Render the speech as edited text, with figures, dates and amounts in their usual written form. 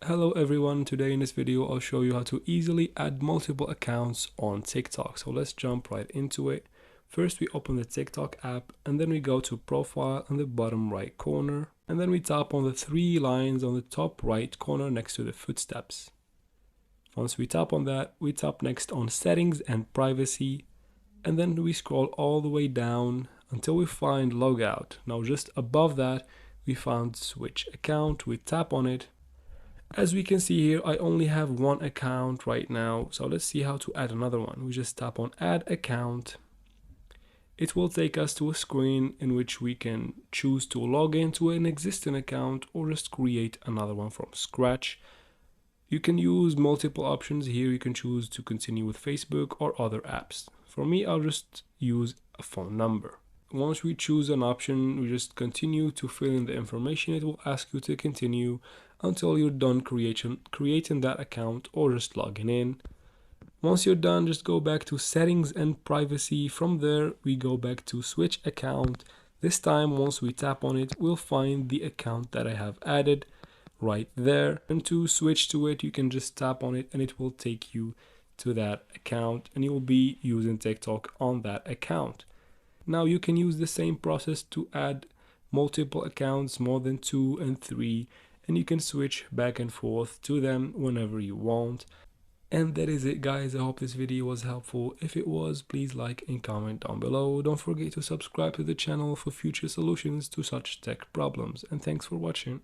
Hello everyone, today in this video I'll show you how to easily add multiple accounts on TikTok. So let's jump right into it. First we open the TikTok app and then we go to profile in the bottom right corner and then we tap on the three lines on the top right corner next to the footsteps. Once we tap on that, we tap next on settings and privacy and then we scroll all the way down until we find logout. Now just above that we found switch account, we tap on it. As we can see here, I only have one account right now, so let's see how to add another one. We just tap on add account. It will take us to a screen in which we can choose to log into an existing account or just create another one from scratch. You can use multiple options here. You can choose to continue with Facebook or other apps. For me, I'll just use a phone number. Once we choose an option, we just continue to fill in the information. It will ask you to continue until you're done creating that account or just logging in. Once you're done, just go back to settings and privacy. From there, we go back to switch account. This time, once we tap on it, we'll find the account that I have added right there. And to switch to it, you can just tap on it and it will take you to that account and you will be using TikTok on that account. Now you can use the same process to add multiple accounts, more than 2 and 3, and you can switch back and forth to them whenever you want. And that is it, guys. I hope this video was helpful. If it was, please like and comment down below. Don't forget to subscribe to the channel for future solutions to such tech problems, and thanks for watching.